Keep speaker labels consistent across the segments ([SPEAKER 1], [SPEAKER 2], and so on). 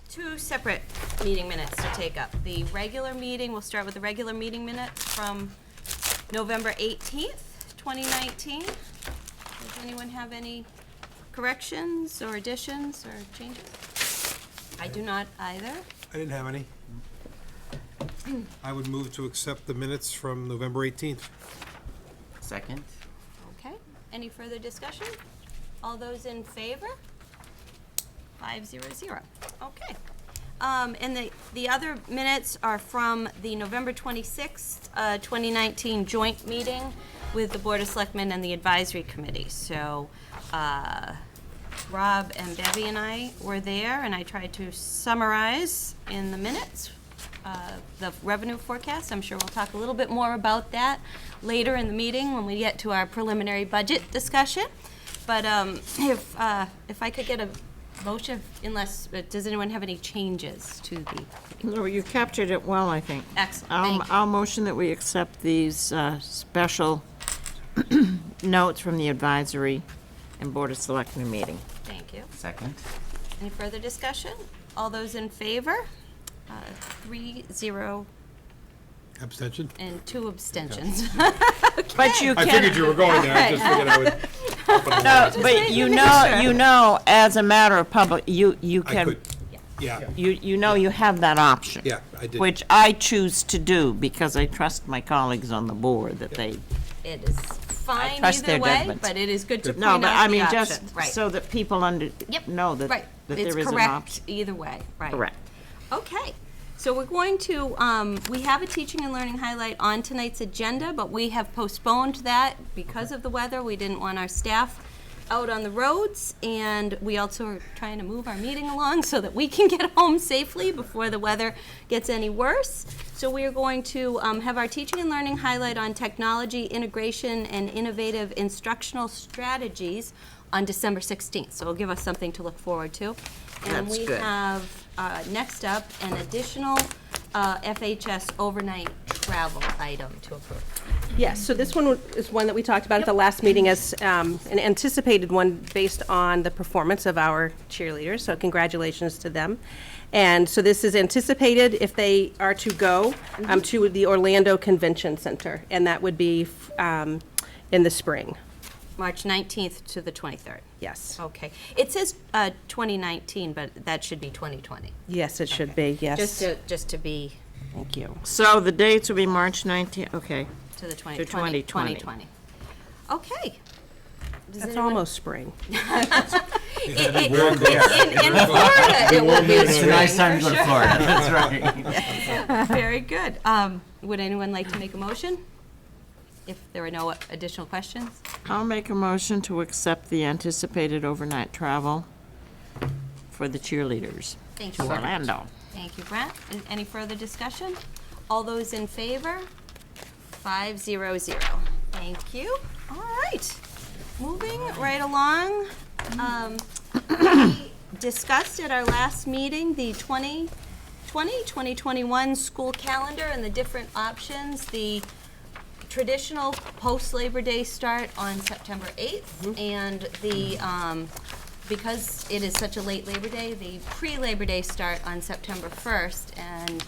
[SPEAKER 1] two separate meeting minutes to take up. The regular meeting, we'll start with the regular meeting minutes from November 18th, 2019. Does anyone have any corrections or additions or changes? I do not either.
[SPEAKER 2] I didn't have any. I would move to accept the minutes from November 18th.
[SPEAKER 3] Second.
[SPEAKER 1] Okay, any further discussion? All those in favor? 500. Okay. And the other minutes are from the November 26th, 2019 joint meeting with the Board of Selectmen and the Advisory Committee. So Rob and Bevy and I were there, and I tried to summarize in the minutes the revenue forecast. I'm sure we'll talk a little bit more about that later in the meeting when we get to our preliminary budget discussion. But if I could get a motion, unless, does anyone have any changes to the?
[SPEAKER 4] No, you captured it well, I think.
[SPEAKER 1] Excellent, thank you.
[SPEAKER 4] I'll motion that we accept these special notes from the advisory and Board of Selectmen meeting.
[SPEAKER 1] Thank you.
[SPEAKER 3] Second.
[SPEAKER 1] Any further discussion? All those in favor? 3-0
[SPEAKER 2] Abstention?
[SPEAKER 1] and 2 abstentions.
[SPEAKER 4] But you
[SPEAKER 2] I
[SPEAKER 4] can,
[SPEAKER 2] figured you were going there, I just figured I would.
[SPEAKER 4] no, but you know, as a matter of public, you
[SPEAKER 2] I
[SPEAKER 4] can,
[SPEAKER 2] could, yeah,
[SPEAKER 4] you know you have that option.
[SPEAKER 2] yeah, I did.
[SPEAKER 4] Which I choose to do because I trust my colleagues on the board that they,
[SPEAKER 1] It is fine
[SPEAKER 4] trust
[SPEAKER 1] either
[SPEAKER 4] their
[SPEAKER 1] way,
[SPEAKER 4] judgments.
[SPEAKER 1] but it is good to point
[SPEAKER 4] no,
[SPEAKER 1] out the
[SPEAKER 4] but I mean,
[SPEAKER 1] option.
[SPEAKER 4] just
[SPEAKER 1] Right.
[SPEAKER 4] so that people
[SPEAKER 1] Yep.
[SPEAKER 4] know that
[SPEAKER 1] Right.
[SPEAKER 4] there
[SPEAKER 1] It's
[SPEAKER 4] is an
[SPEAKER 1] correct
[SPEAKER 4] option.
[SPEAKER 1] either way, right.
[SPEAKER 4] Correct.
[SPEAKER 1] Okay, so we're going to, we have a teaching and learning highlight on tonight's agenda, but we have postponed that because of the weather. We didn't want our staff out on the roads, and we also are trying to move our meeting along so that we can get home safely before the weather gets any worse. So we are going to have our teaching and learning highlight on technology, integration, and innovative instructional strategies on December 16th. So it'll give us something to look forward to. And
[SPEAKER 4] That's
[SPEAKER 1] we
[SPEAKER 4] good.
[SPEAKER 1] have next up an additional FHS overnight travel item to approve.
[SPEAKER 5] Yes, so this one is one that we talked about at the last meeting as an anticipated one based on the performance of our cheerleaders, so congratulations to them. And so this is anticipated if they are to go to the Orlando Convention Center, and that would be in the spring,
[SPEAKER 1] March 19th to the 23rd.
[SPEAKER 5] yes.
[SPEAKER 1] Okay. It says 2019, but that should be 2020.
[SPEAKER 5] Yes, it should be, yes.
[SPEAKER 1] Just to be
[SPEAKER 5] Thank you.
[SPEAKER 4] So the dates will be March 19th, okay.
[SPEAKER 1] to the
[SPEAKER 4] 2020.
[SPEAKER 1] 2020. Okay. Does
[SPEAKER 5] That's
[SPEAKER 1] anyone-
[SPEAKER 5] almost spring.
[SPEAKER 1] In Florida, it will be
[SPEAKER 3] It's a nice
[SPEAKER 1] spring,
[SPEAKER 3] time to go to Florida, that's right.
[SPEAKER 1] Very good. Would anyone like to make a motion? If there are no additional questions?
[SPEAKER 4] I'll make a motion to accept the anticipated overnight travel for the cheerleaders
[SPEAKER 1] Thank
[SPEAKER 4] to
[SPEAKER 1] you.
[SPEAKER 4] Orlando.
[SPEAKER 1] Thank you, Brent. Any further discussion? All those in favor? 500. Thank you. All right. Moving right along. We discussed at our last meeting the 2021 school calendar and the different options. The traditional post-Labor Day start on September 8th, and the, because it is such a late Labor Day, the pre-Labor Day start on September 1st, and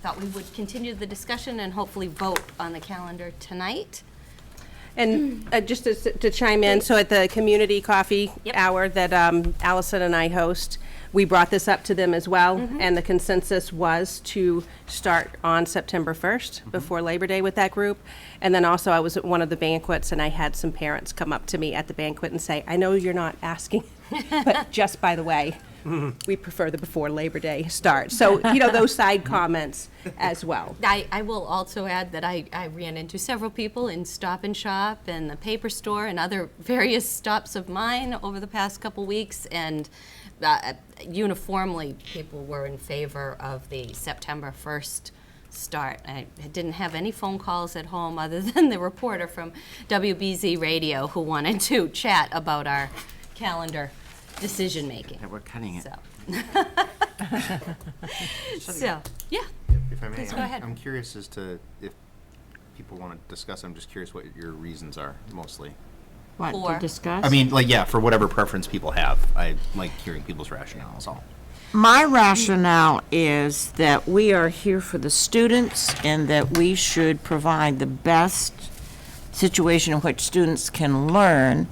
[SPEAKER 1] thought we would continue the discussion and hopefully vote on the calendar tonight.
[SPEAKER 5] And just to chime in, so at the community coffee
[SPEAKER 1] Yep.
[SPEAKER 5] hour that Allison and I host, we brought this up to them as well, and the consensus was to start on September 1st, before Labor Day with that group. And then also, I was at one of the banquets, and I had some parents come up to me at the banquet and say, I know you're not asking, but just by the way, we prefer the before Labor Day start. So, those side comments as well.
[SPEAKER 1] I will also add that I ran into several people in Stop and Shop and the paper store and other various stops of mine over the past couple weeks, and uniformly people were in favor of the September 1st start. I didn't have any phone calls at home other than the reporter from WBZ Radio who wanted to chat about our calendar decision-making.
[SPEAKER 3] Yeah, we're cutting it.
[SPEAKER 1] So, so yeah.
[SPEAKER 6] If I may,
[SPEAKER 1] Please go ahead.
[SPEAKER 6] I'm curious as to if people want to discuss. I'm just curious what your reasons are mostly.
[SPEAKER 4] What,
[SPEAKER 1] For-
[SPEAKER 4] to discuss?
[SPEAKER 6] I mean, like, yeah, for whatever preference people have. I like hearing people's rationale. Is all.
[SPEAKER 4] My rationale is that we are here for the students and that we should provide the best situation in which students can learn.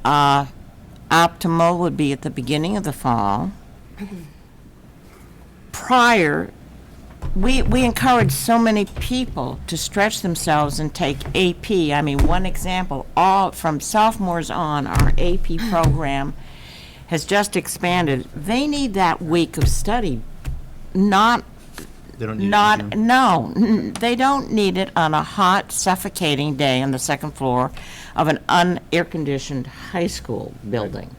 [SPEAKER 4] Optimal would be at the beginning of the fall. Prior, we encourage so many people to stretch themselves and take AP. I mean, one example, all from sophomores on, our AP program has just expanded. They need that week of study, not
[SPEAKER 6] They don't need it in
[SPEAKER 4] not,
[SPEAKER 6] June?
[SPEAKER 4] no, they don't need it on a hot, suffocating day on the second floor of an un-air-conditioned high school building.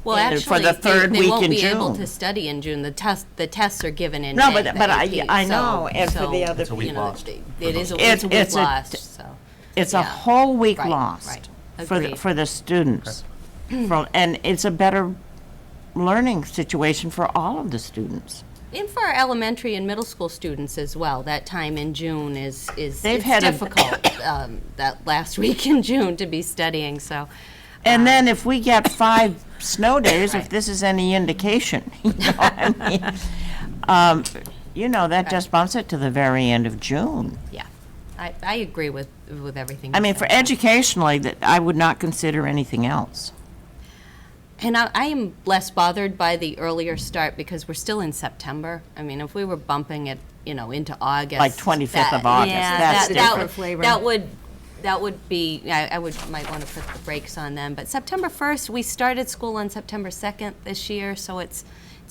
[SPEAKER 1] Well,
[SPEAKER 4] And for
[SPEAKER 1] actually,
[SPEAKER 4] the third
[SPEAKER 1] they
[SPEAKER 4] week
[SPEAKER 1] won't
[SPEAKER 4] in
[SPEAKER 1] be able
[SPEAKER 4] June.
[SPEAKER 1] to study in June. The tests are given in
[SPEAKER 4] No,
[SPEAKER 1] May.
[SPEAKER 4] but
[SPEAKER 1] the
[SPEAKER 4] I
[SPEAKER 1] AP,
[SPEAKER 4] know, and for
[SPEAKER 1] so,
[SPEAKER 4] the other
[SPEAKER 6] It's a week
[SPEAKER 1] you know,
[SPEAKER 6] lost.
[SPEAKER 1] It is a
[SPEAKER 4] It's-
[SPEAKER 1] week
[SPEAKER 4] it's a-
[SPEAKER 1] lost, so.
[SPEAKER 4] It's a
[SPEAKER 1] Yeah.
[SPEAKER 4] whole week
[SPEAKER 1] Right,
[SPEAKER 4] lost
[SPEAKER 1] right.
[SPEAKER 4] for
[SPEAKER 1] Agreed.
[SPEAKER 4] for the students. And it's a better learning situation for all of the students.
[SPEAKER 1] And for our elementary and middle school students as well, that time in June is
[SPEAKER 4] They've
[SPEAKER 1] it's
[SPEAKER 4] had a-
[SPEAKER 1] difficult, that last week in June to be studying, so.
[SPEAKER 4] And then if we get 5 snow days, if
[SPEAKER 1] Right.
[SPEAKER 4] this is any indication, you know, I mean, that just bumps it to the very end of June.
[SPEAKER 1] Yeah, I agree with everything.
[SPEAKER 4] I
[SPEAKER 1] you
[SPEAKER 4] mean,
[SPEAKER 1] said.
[SPEAKER 4] for educationally, that I would not consider anything else.
[SPEAKER 1] And I am less bothered by the earlier start because we're still in September. I mean, if we were bumping it, into August.
[SPEAKER 4] Like 25th of August,
[SPEAKER 1] yeah,
[SPEAKER 4] that's
[SPEAKER 1] that- that would be, might want to put the brakes on them. But September 1st, we started school on September 2nd this year, so it's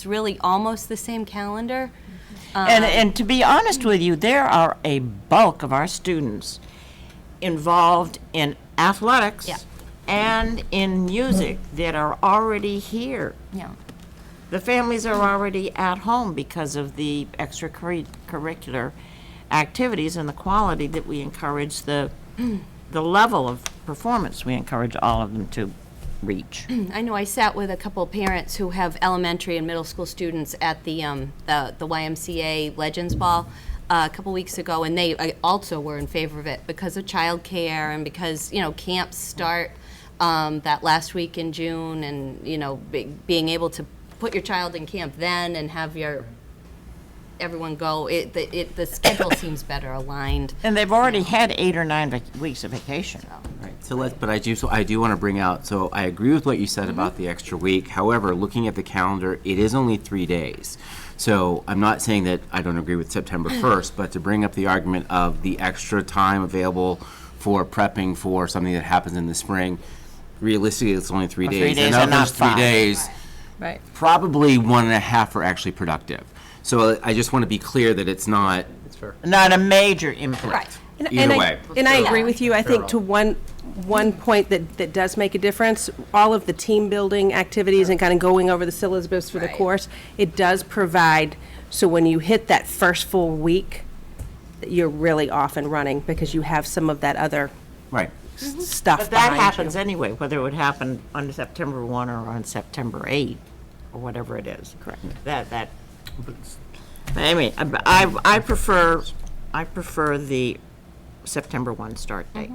[SPEAKER 1] really almost the same calendar.
[SPEAKER 4] And to be honest with you, there are a bulk of our students involved in athletics
[SPEAKER 1] Yeah.
[SPEAKER 4] and in music that are already here.
[SPEAKER 1] Yeah.
[SPEAKER 4] The families are already at home because of the extracurricular activities and the quality that we encourage, the level of performance we encourage all of them to reach.
[SPEAKER 1] I know I sat with a couple of parents who have elementary and middle school students at the YMCA Legends Ball a couple weeks ago, and they also were in favor of it because of childcare and because, camps start that last week in June, and, being able to put your child in camp then and have everyone go, the schedule seems better aligned.
[SPEAKER 4] And they've already had 8 or 9 weeks of vacation.
[SPEAKER 3] Right. But I do want to bring out, so I agree with what you said about the extra week. However, looking at the calendar, it is only 3 days. So I'm not saying that I don't agree with September 1st, but to bring up the argument of the extra time available for prepping for something that happens in the spring, realistically, it's only 3
[SPEAKER 4] 3
[SPEAKER 3] days.
[SPEAKER 4] days
[SPEAKER 3] And
[SPEAKER 4] and
[SPEAKER 3] of
[SPEAKER 4] not
[SPEAKER 3] those 3
[SPEAKER 4] 5.
[SPEAKER 3] days,
[SPEAKER 5] Right.
[SPEAKER 3] probably 1.5 are actually productive. So I just want to be clear that it's not
[SPEAKER 4] Not a major impact.
[SPEAKER 1] Right.
[SPEAKER 3] either way.
[SPEAKER 5] And I agree with you. I think to one point that does make a difference, all of the team building activities and kind of going over the syllabus for the
[SPEAKER 1] Right.
[SPEAKER 5] course, it does provide, so when you hit that first full week, you're really off and running because you have some of that other
[SPEAKER 3] Right.
[SPEAKER 5] stuff
[SPEAKER 4] But that
[SPEAKER 5] behind
[SPEAKER 4] happens
[SPEAKER 5] you.
[SPEAKER 4] anyway, whether it would happen on September 1 or on September 8, or whatever it is. Correct. That. Anyway, I prefer the September 1 start date.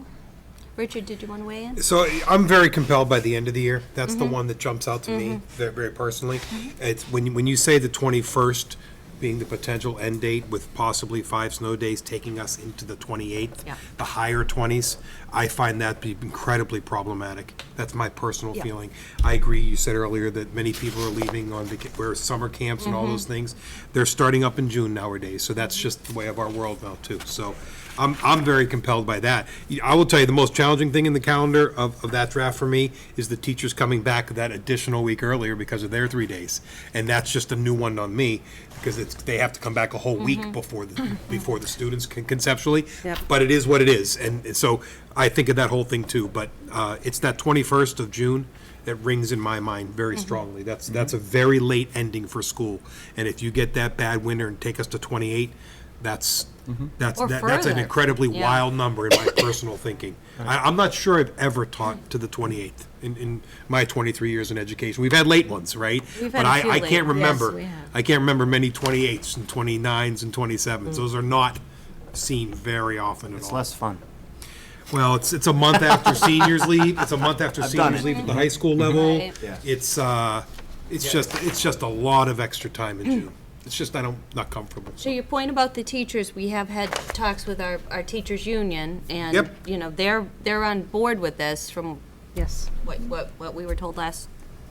[SPEAKER 1] Richard, did you want to weigh in?
[SPEAKER 2] So I'm very compelled by the end of the year. That's the one that jumps out to me very, very personally. It's when you say the 21st being the potential end date with possibly 5 snow days taking us into the 28th,
[SPEAKER 1] Yeah.
[SPEAKER 2] the higher 20s, I find that to be incredibly problematic. That's my personal
[SPEAKER 1] Yeah.
[SPEAKER 2] feeling. I agree, you said earlier that many people are leaving on where summer camps and all those things. They're starting up in June nowadays, so that's just the way of our world now too. So I'm very compelled by that. I will tell you, the most challenging thing in the calendar of that draft for me is the teachers coming back that additional week earlier because of their 3 days. And that's just a new one on me, because they have to come back a whole week before the students can conceptually.
[SPEAKER 5] Yep.
[SPEAKER 2] But it is what it is. And so I think of that whole thing too. But it's that 21st of June that rings in my mind very strongly. That's a very late ending for school. And if you get that bad winter and take us to 28, that's
[SPEAKER 1] Or
[SPEAKER 2] an
[SPEAKER 1] further.
[SPEAKER 2] incredibly
[SPEAKER 1] Yeah.
[SPEAKER 2] wild number in my personal thinking. I'm not sure I've ever taught to the 28th in my 23 years in education. We've had late ones, right?
[SPEAKER 1] We've
[SPEAKER 2] But
[SPEAKER 1] had a few
[SPEAKER 2] I
[SPEAKER 1] late
[SPEAKER 2] can't
[SPEAKER 1] ones.
[SPEAKER 2] remember.
[SPEAKER 5] we have.
[SPEAKER 2] I can't remember many 28ths and 29s and 27s. Those are not seen very often at
[SPEAKER 3] It's
[SPEAKER 2] all.
[SPEAKER 3] less fun.
[SPEAKER 2] Well, it's a month after seniors leave. It's a month after
[SPEAKER 3] done
[SPEAKER 2] seniors
[SPEAKER 3] it.
[SPEAKER 2] leave at the high school level.
[SPEAKER 1] Right.
[SPEAKER 3] Yeah.
[SPEAKER 2] It's It's just a lot of extra time in June. It's just, not comfortable.
[SPEAKER 1] So your point about the teachers, we have had talks with our teachers' union, and,
[SPEAKER 2] Yep.
[SPEAKER 1] you know, they're on board with this from
[SPEAKER 5] Yes.
[SPEAKER 1] what we were told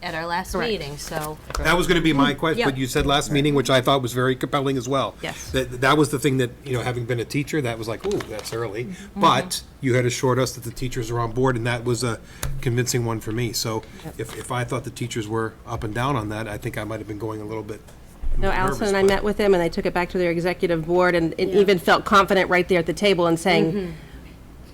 [SPEAKER 1] at our last
[SPEAKER 5] Correct.
[SPEAKER 1] meeting, so.
[SPEAKER 2] That was gonna be my question,
[SPEAKER 1] Yeah.
[SPEAKER 2] but you said last meeting, which I thought was very compelling as well.
[SPEAKER 5] Yes.
[SPEAKER 2] That was the thing that, having been a teacher, that was like, ooh, that's early. But you had assured us that the teachers are on board, and that was a convincing one for me. So if I thought the teachers were up and down on that, I think I might have been going a little bit
[SPEAKER 5] No,
[SPEAKER 2] nervous,
[SPEAKER 5] Allison and I
[SPEAKER 2] but-
[SPEAKER 5] met with them, and they took it back to their executive board, and even felt confident right there at the table and saying,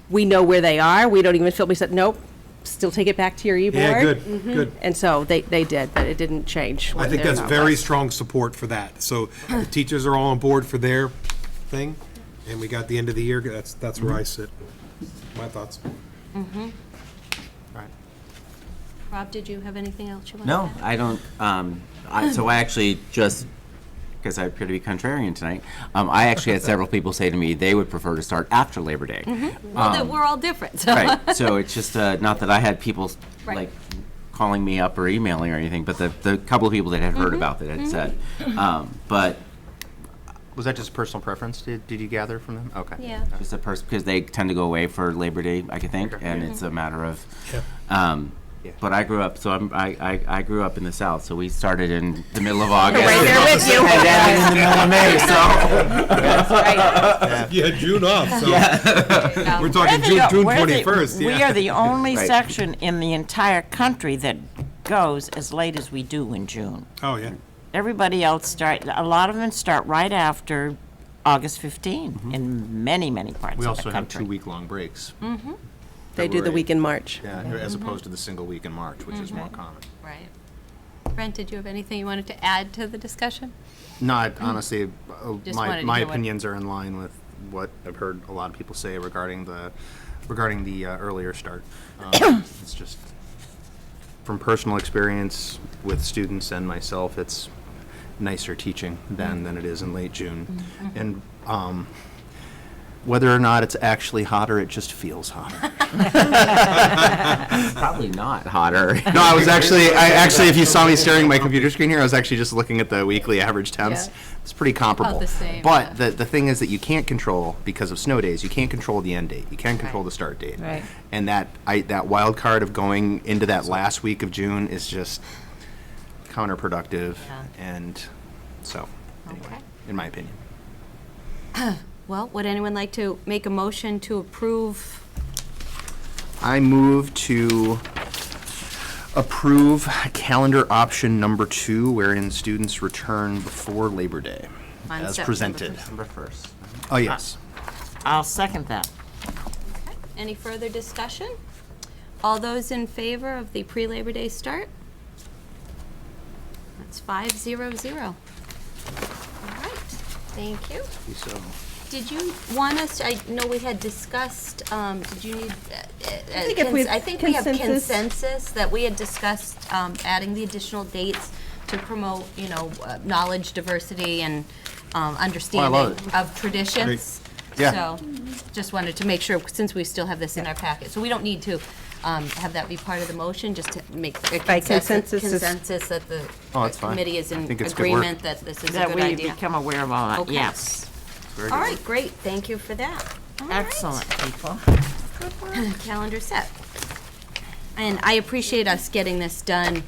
[SPEAKER 5] we know where they are, we don't even feel, we said, nope, still take it back to your e-board.
[SPEAKER 2] Yeah, good.
[SPEAKER 5] And so they did, but it didn't change.
[SPEAKER 2] I
[SPEAKER 5] what
[SPEAKER 2] think
[SPEAKER 5] their
[SPEAKER 2] that's
[SPEAKER 5] thought
[SPEAKER 2] very
[SPEAKER 5] was.
[SPEAKER 2] strong support for that. So the teachers are all on board for their thing, and we got the end of the year, that's where I sit. My thoughts.
[SPEAKER 1] Rob, did you have anything else you wanted to
[SPEAKER 3] No,
[SPEAKER 1] add?
[SPEAKER 3] I don't, so I actually just, because I appear to be contrarian tonight, I actually had several people say to me they would prefer to start after Labor Day.
[SPEAKER 1] Well, that we're all different, so.
[SPEAKER 3] Right, so it's just, not that I had people,
[SPEAKER 1] Right.
[SPEAKER 3] like, calling me up or emailing or anything, but the couple of people that had heard about it had said. But
[SPEAKER 6] Was that just personal preference, did you gather from them? Okay.
[SPEAKER 1] Yeah.
[SPEAKER 3] just a person, because they tend to go away for Labor Day, I can think, and it's a matter of,
[SPEAKER 6] Yeah.
[SPEAKER 3] but I grew up, so I grew up in the South, so we started in the middle of August.
[SPEAKER 5] Right there with you.
[SPEAKER 3] And ended in the middle of May, so.
[SPEAKER 2] Yeah, June off, so. We're talking June 21st,
[SPEAKER 4] We
[SPEAKER 2] yeah.
[SPEAKER 4] are the only
[SPEAKER 3] Right.
[SPEAKER 4] section in the entire country that goes as late as we do in June.
[SPEAKER 2] Oh, yeah.
[SPEAKER 4] Everybody else a lot of them start right after August 15 in many, many parts
[SPEAKER 6] We
[SPEAKER 4] of the
[SPEAKER 6] also have
[SPEAKER 4] country.
[SPEAKER 6] 2-week-long breaks.
[SPEAKER 5] They do the week in March.
[SPEAKER 6] Yeah, as opposed to the single week in March, which is more common.
[SPEAKER 1] Right. Brent, did you have anything you wanted to add to the discussion?
[SPEAKER 6] No, honestly,
[SPEAKER 1] Just wanted to
[SPEAKER 6] my
[SPEAKER 1] hear what-
[SPEAKER 6] opinions are in line with what I've heard a lot of people say regarding the earlier start. It's just, from personal experience with students and myself, it's nicer teaching than it is in late June. And whether or not it's actually hotter, it just feels hotter.
[SPEAKER 3] Probably not hotter.
[SPEAKER 6] No, I actually, if you saw me staring at my computer screen here, I was actually just looking at the weekly average temps.
[SPEAKER 1] Yeah.
[SPEAKER 6] It's pretty comparable.
[SPEAKER 1] About the same,
[SPEAKER 6] But
[SPEAKER 1] yeah.
[SPEAKER 6] the thing is that you can't control, because of snow days, you can't control the end date. You can control the start date.
[SPEAKER 1] Right.
[SPEAKER 6] And that wild card of going into that last week of June is just counterproductive.
[SPEAKER 1] Yeah.
[SPEAKER 6] And so, anyway,
[SPEAKER 1] Okay.
[SPEAKER 6] in my opinion.
[SPEAKER 1] Well, would anyone like to make a motion to approve?
[SPEAKER 6] I move to approve calendar option number 2, wherein students return before Labor Day,
[SPEAKER 1] On
[SPEAKER 6] as
[SPEAKER 1] September
[SPEAKER 6] presented.
[SPEAKER 3] December 1st.
[SPEAKER 6] Oh, yes.
[SPEAKER 4] I'll second that.
[SPEAKER 1] Any further discussion? All those in favor of the pre-Labor Day start? That's 500. All right, thank you.
[SPEAKER 6] So,
[SPEAKER 1] Did you want us, I know we had discussed, did you need?
[SPEAKER 5] I think
[SPEAKER 1] we have
[SPEAKER 5] consensus.
[SPEAKER 1] consensus that we had discussed adding the additional dates to promote, knowledge, diversity, and understanding
[SPEAKER 6] it.
[SPEAKER 1] of traditions.
[SPEAKER 6] Yeah.
[SPEAKER 1] So, just wanted to make sure, since we still have this in our packet, so we don't need to have that be part of the motion, just to make a
[SPEAKER 5] By consensus is-
[SPEAKER 1] consensus that the
[SPEAKER 6] Oh, that's fine.
[SPEAKER 1] committee is in
[SPEAKER 6] think it's good work.
[SPEAKER 1] agreement that this is a
[SPEAKER 4] That
[SPEAKER 1] good
[SPEAKER 4] we
[SPEAKER 1] idea.
[SPEAKER 4] become aware of all that,
[SPEAKER 1] Okay.
[SPEAKER 4] yes.
[SPEAKER 6] very
[SPEAKER 1] All
[SPEAKER 6] good.
[SPEAKER 1] right, great, thank you for that. All right.
[SPEAKER 4] Excellent, people.
[SPEAKER 1] Calendar set. And I appreciate us getting this done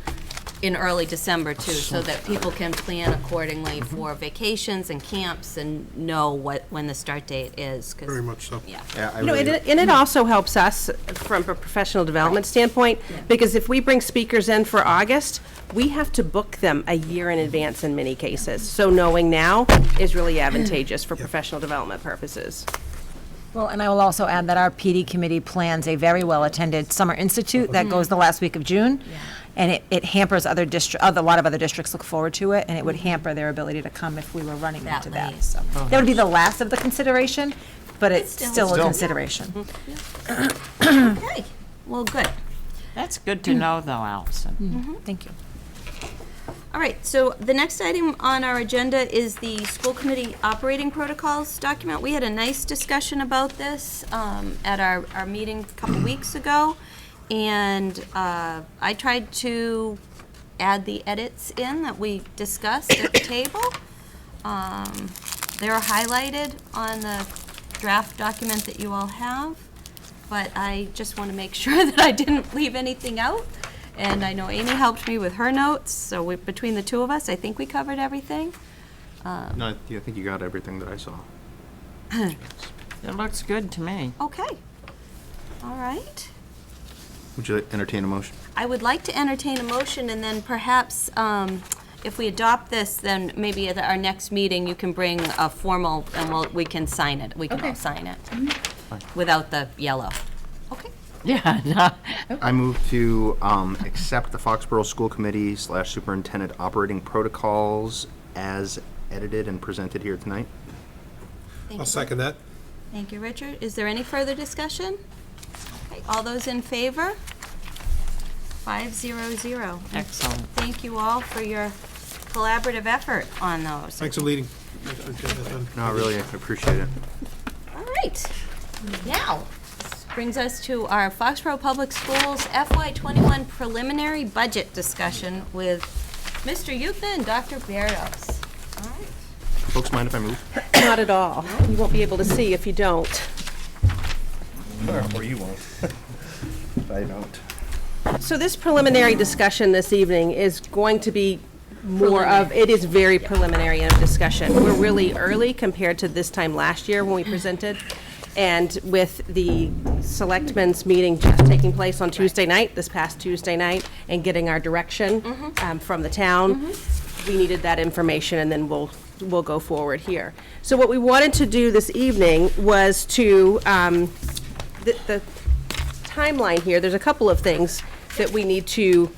[SPEAKER 1] in early December too, so that people can plan accordingly for vacations and camps and know when the start date is. 'Cause-
[SPEAKER 2] Very much so.
[SPEAKER 1] Yeah.
[SPEAKER 6] Yeah, I
[SPEAKER 5] You know,
[SPEAKER 6] really,
[SPEAKER 5] and it also helps us from a professional development standpoint, because if we bring speakers in for August, we have to book them a year in advance in many cases. So knowing now is really advantageous for professional development purposes.
[SPEAKER 7] Well, and I will also add that our PD committee plans a very well-attended summer institute that goes the last week of June. And it hampers a lot of other districts look forward to it, and it would hamper their ability to come if we were running
[SPEAKER 1] That
[SPEAKER 7] into that.
[SPEAKER 1] late.
[SPEAKER 7] So that would be the last of the consideration, but it's still a
[SPEAKER 6] Still.
[SPEAKER 7] consideration.
[SPEAKER 1] Okay, well, good.
[SPEAKER 4] That's good to know, though, Allison.
[SPEAKER 7] Thank you.
[SPEAKER 1] All right, so the next item on our agenda is the school committee operating protocols document. We had a nice discussion about this at our meeting a couple weeks ago, and I tried to add the edits in that we discussed at the table. They're highlighted on the draft document that you all have, but I just want to make sure that I didn't leave anything out. And I know Amy helped me with her notes, so between the two of us, I think we covered everything.
[SPEAKER 6] No, I think you got everything that I saw.
[SPEAKER 4] It looks good to me.
[SPEAKER 1] Okay. All right.
[SPEAKER 6] Would you entertain a motion?
[SPEAKER 1] I would like to entertain a motion, and then perhaps, if we adopt this, then maybe at our next meeting, you can bring a formal, and we can sign it. We can all sign it without the yellow. Okay.
[SPEAKER 4] Yeah, no.
[SPEAKER 6] I move to accept the Foxborough School Committee / Superintendent operating protocols as edited and presented here tonight.
[SPEAKER 1] Thank
[SPEAKER 2] I'll
[SPEAKER 1] you.
[SPEAKER 2] second that.
[SPEAKER 1] Thank you, Richard. Is there any further discussion? Okay, all those in favor? 500.
[SPEAKER 4] Excellent.
[SPEAKER 1] Thank you all for your collaborative effort on those.
[SPEAKER 2] Thanks for leading. Thanks for getting that done.
[SPEAKER 6] No, really, I appreciate it.
[SPEAKER 1] All right. Now, this brings us to our Foxborough Public Schools FY21 preliminary budget discussion with Mr. Yukna and Dr. Berdos. All right.
[SPEAKER 6] Folks, mind if I move?
[SPEAKER 5] Not at all. You won't be able to see if you don't.
[SPEAKER 6] Or you won't. If I don't.
[SPEAKER 5] So this preliminary discussion this evening is going to be more of, it is very preliminary in discussion. We're really early compared to this time last year when we presented. And with the selectmen's meeting just taking place on Tuesday night, this past Tuesday night, and getting our direction from the town, we needed that information, and then we'll go forward here. So what we wanted to do this evening was to, the timeline here, there's a couple of things that we need to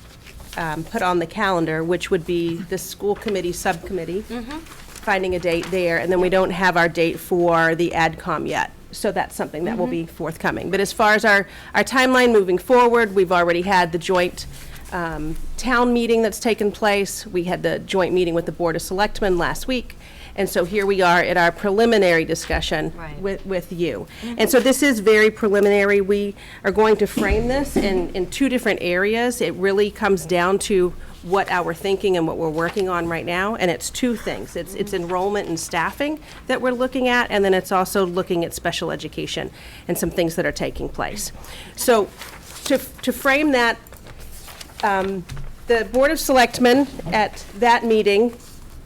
[SPEAKER 5] put on the calendar, which would be the school committee subcommittee, finding a date there, and then we don't have our date for the AdCom yet. So that's something that will be forthcoming. But as far as our timeline moving forward, we've already had the joint town meeting that's taken place. We had the joint meeting with the Board of Selectmen last week. And so here we are at our preliminary discussion with you. And so this is very preliminary. We are going to frame this in two different areas. It really comes down to what our thinking and what we're working on right now. And it's two things. It's enrollment and staffing that we're looking at, and then it's also looking at special education and some things that are taking place. So to frame that, the Board of Selectmen at that meeting,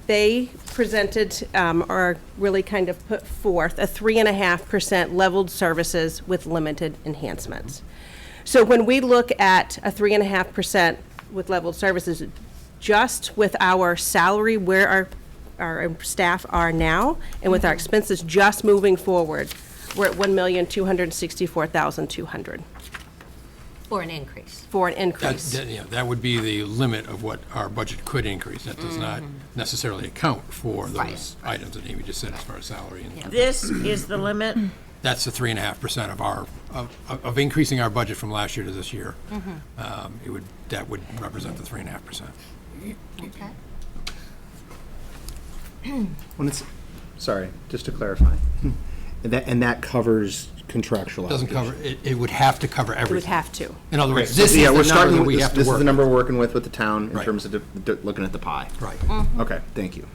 [SPEAKER 5] they presented, or really kind of put forth, a 3.5% leveled services with limited enhancements. So when we look at a 3.5% with leveled services, just with our salary, where our staff are now, and with our expenses just moving forward, we're at $1,264,200
[SPEAKER 1] For an increase.
[SPEAKER 5] for an increase.
[SPEAKER 8] That would be the limit of what our budget could increase. That does not necessarily account for those items that Amy just said as far as salary. And
[SPEAKER 4] This is the limit?
[SPEAKER 8] that's the 3.5% of our, of increasing our budget from last year to this year. That would represent the 3.5%.
[SPEAKER 1] Okay.
[SPEAKER 6] When it's, sorry, just to clarify, and that covers contractual
[SPEAKER 8] Doesn't
[SPEAKER 6] obligations.
[SPEAKER 8] cover, it would have to cover
[SPEAKER 5] We would
[SPEAKER 8] everything.
[SPEAKER 5] have to.
[SPEAKER 8] In other
[SPEAKER 6] Right,
[SPEAKER 8] words,
[SPEAKER 6] so,
[SPEAKER 8] this is
[SPEAKER 6] yeah,
[SPEAKER 8] the
[SPEAKER 6] we're
[SPEAKER 8] number
[SPEAKER 6] starting
[SPEAKER 8] that
[SPEAKER 6] with
[SPEAKER 8] we
[SPEAKER 6] this,
[SPEAKER 8] have to
[SPEAKER 6] this is
[SPEAKER 8] work.
[SPEAKER 6] the number we're working with the town in
[SPEAKER 8] Right.
[SPEAKER 6] terms of looking at the pie.
[SPEAKER 8] Right.
[SPEAKER 6] Okay, thank you.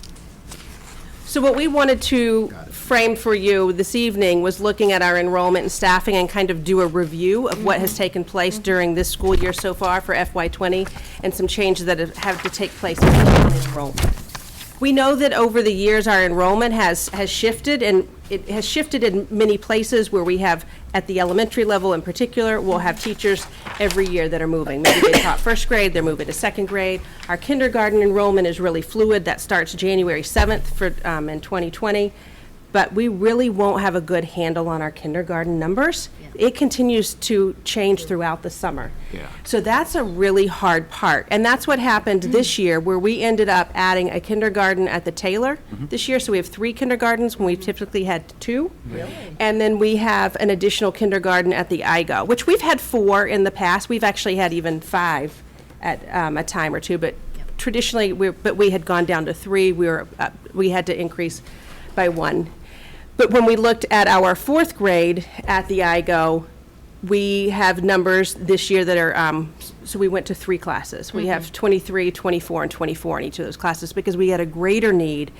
[SPEAKER 5] So what we wanted to frame for you this evening was looking at our enrollment and staffing and kind of do a review of what has taken place during this school year so far for FY20 and some changes that have to take place in enrollment. We know that over the years, our enrollment has shifted, and it has shifted in many places where we have, at the elementary level in particular, we'll have teachers every year that are moving. Maybe they taught first grade, they're moving to second grade. Our kindergarten enrollment is really fluid. That starts January 7th for, in 2020. But we really won't have a good handle on our kindergarten numbers. It continues to change throughout the summer.
[SPEAKER 6] Yeah.
[SPEAKER 5] So that's a really hard part. And that's what happened this year, where we ended up adding a kindergarten at the Taylor this year. So we have 3 kindergartens when we typically had 2. Really? And then we have an additional kindergarten at the IGO, which we've had 4 in the past. We've actually had even 5 at a time or two. But traditionally, we had gone down to 3. We had to increase by 1. But when we looked at our 4th grade at the IGO, We have numbers this year that are, so we went to 3 classes. We have 23, 24, and 24 in each of those classes because we had a greater need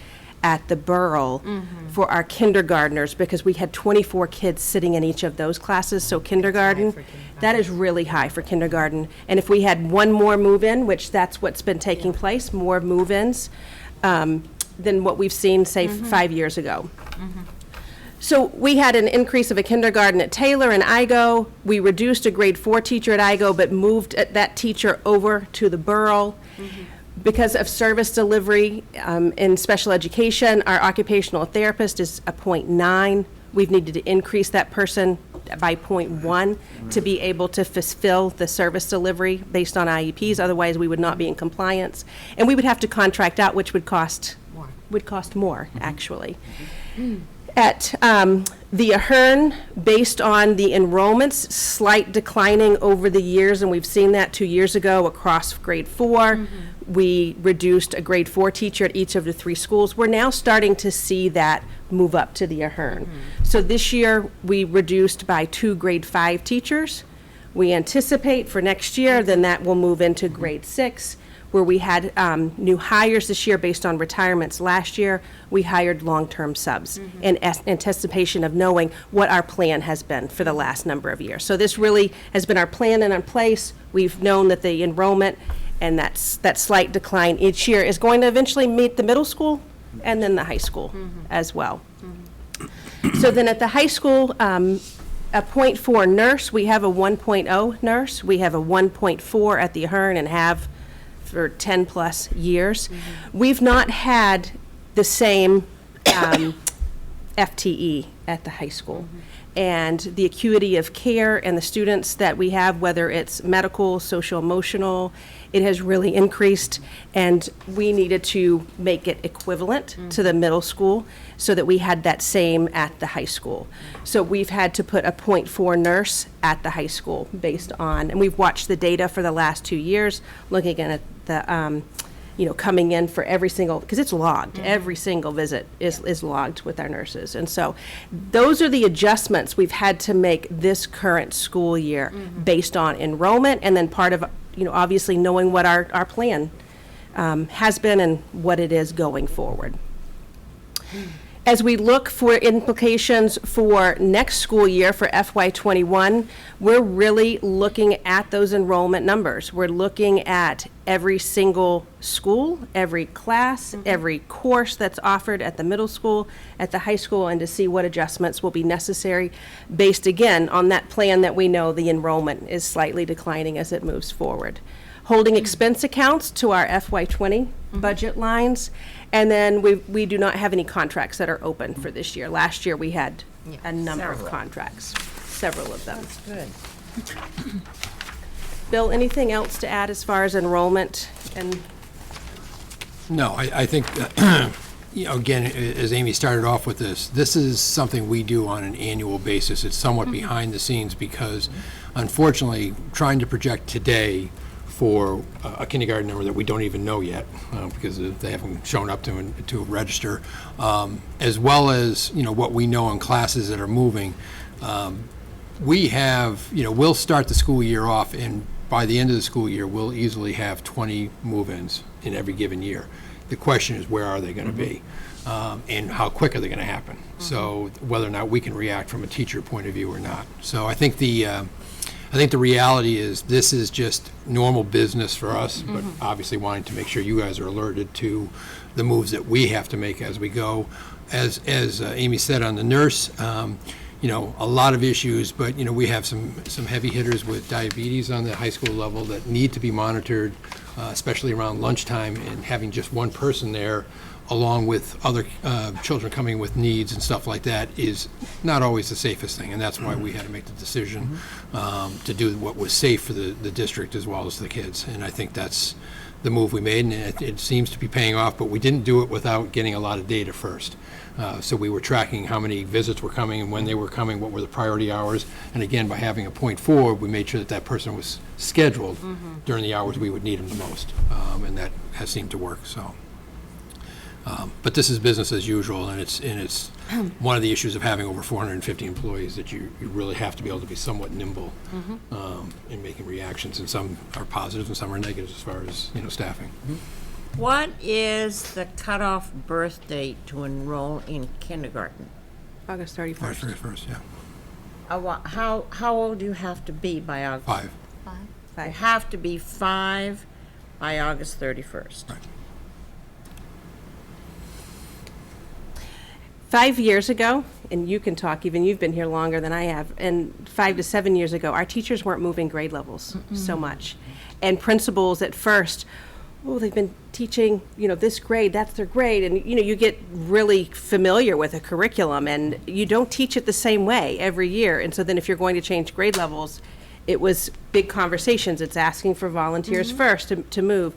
[SPEAKER 5] at the borough for our kindergartners because we had 24 kids sitting in each of those classes. So kindergarten, that is really high for kindergarten. And if we had one more move-in, which that's what's been taking place, more move-ins than what we've seen, say, 5 years ago. So we had an increase of a kindergarten at Taylor and Igo. We reduced a grade 4 teacher at Igo, but moved that teacher over to the borough. Because of service delivery in special education, our occupational therapist is a 0.9. We've needed to increase that person by 0.1 to be able to fulfill the service delivery based on IEPs. Otherwise, we would not be in compliance. And we would have to contract out, which would cost more, actually. At the Ahern, based on the enrollments, slight declining over the years, and we've seen that 2 years ago across grade 4. We reduced a grade 4 teacher at each of the 3 schools. We're now starting to see that move up to the Ahern. So this year, we reduced by 2 grade 5 teachers. We anticipate for next year, then that will move into grade 6, where we had new hires this year based on retirements last year. We hired long-term subs in anticipation of knowing what our plan has been for the last number of years. So this really has been our plan and in place. We've known that the enrollment and that slight decline each year is going to eventually meet the middle school and then the high school as well. So then at the high school, a 0.4 nurse, we have a 1.0 nurse. We have a 1.4 at the Ahern and have for 10 plus years. We've not had the same FTE at the high school. And the acuity of care and the students that we have, whether it's medical, social, emotional, it has really increased. And we needed to make it equivalent to the middle school so that we had that same at the high school. So we've had to put a 0.4 nurse at the high school based on, and we've watched the data for the last 2 years, looking at the, coming in for every single, because it's logged, every single visit is logged with our nurses. And so those are the adjustments we've had to make this current school year based on enrollment, and then part of, obviously knowing what our plan has been and what it is going forward. As we look for implications for next school year for FY21, we're really looking at those enrollment numbers. We're looking at every single school, every class, every course that's offered at the middle school, at the high school, and to see what adjustments will be necessary based, again, on that plan that we know the enrollment is slightly declining as it moves forward. Holding expense accounts to our FY20 budget lines. And then we do not have any contracts that are open for this year. Last year, we had a number of contracts, several of them.
[SPEAKER 4] Good.
[SPEAKER 5] Bill, anything else to add as far as enrollment? And
[SPEAKER 8] No, I think, again, as Amy started off with this is something we do on an annual basis. It's somewhat behind the scenes because, unfortunately, trying to project today for a kindergarten number that we don't even know yet because they haven't shown up to register, as well as what we know in classes that are moving. We have, we'll start the school year off, and by the end of the school year, we'll easily have 20 move-ins in every given year. The question is, where are they going to be? And how quick are they going to happen? So whether or not we can react from a teacher point of view or not. So I think the reality is this is just normal business for us, but obviously wanting to make sure you guys are alerted to the moves that we have to make as we go. As Amy said on the nurse, a lot of issues, but we have some heavy hitters with diabetes on the high school level that need to be monitored, especially around lunchtime, and having just one person there along with other children coming with needs and stuff like that is not always the safest thing, and that's why we had to make the decision to do what was safe for the district as well as the kids. And I think that's the move we made, and it seems to be paying off, but we didn't do it without getting a lot of data first. So we were tracking how many visits were coming and when they were coming, what were the priority hours, and again, by having a 0.4, we made sure that person was scheduled during the hours we would need them the most, and that has seemed to work. So But this is business as usual, and it's one of the issues of having over 450 employees, that you really have to be able to be somewhat nimble in making reactions, and some are positives and some are negatives as far as, staffing.
[SPEAKER 4] What is the cutoff birth date to enroll in kindergarten?
[SPEAKER 5] August 31st.
[SPEAKER 8] March 31st, yeah.
[SPEAKER 4] How old do you have to be by August?
[SPEAKER 8] 5.
[SPEAKER 4] You have to be 5 by August 31st.
[SPEAKER 8] Right.
[SPEAKER 5] 5 years ago, and you can talk, even you've been here longer than I have, and 5 to 7 years ago, our teachers weren't moving grade levels so much. And principals at first, they've been teaching, this grade, that's their grade, and, you get really familiar with a curriculum, and you don't teach it the same way every year. And so then if you're going to change grade levels, it was big conversations. It's asking for volunteers first to move.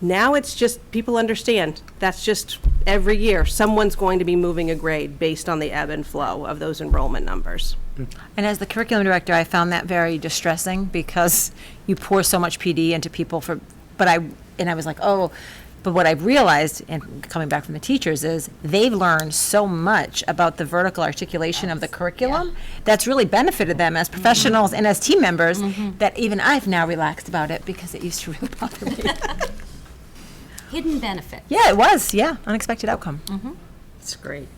[SPEAKER 5] Now it's just, people understand, that's just every year, someone's going to be moving a grade based on the ebb and flow of those enrollment numbers.
[SPEAKER 7] And as the curriculum director, I found that very distressing, because you pour so much PD into people but I was like, but what I've realized, and coming back from the teachers, is they've learned so much about the vertical articulation of the curriculum that's really benefited them as professionals and as team members, that even I've now relaxed about it, because it used to really bother me.
[SPEAKER 1] Hidden benefit.
[SPEAKER 7] Yeah, it was. Yeah, unexpected outcome.
[SPEAKER 4] It's great.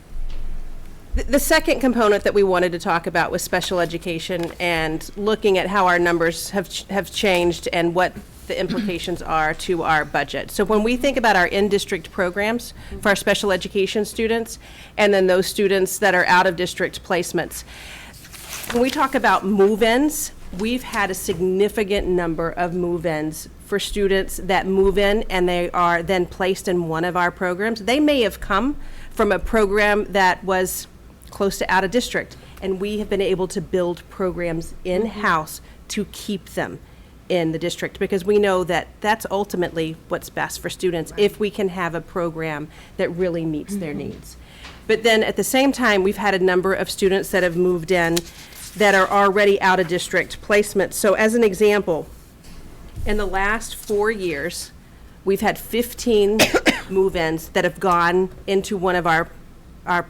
[SPEAKER 5] The second component that we wanted to talk about was special education, and looking at how our numbers have changed and what the implications are to our budget. So when we think about our in-district programs for our special education students, and then those students that are out-of-district placements, when we talk about move-ins, we've had a significant number of move-ins for students that move in and they are then placed in one of our programs. They may have come from a program that was close to out-of-district, and we have been able to build programs in-house to keep them in the district, because we know that that's ultimately what's best for students, if we can have a program that really meets their needs. But then at the same time, we've had a number of students that have moved in that are already out of district placements. So as an example, in the last 4 years, we've had 15 move-ins that have gone into one of our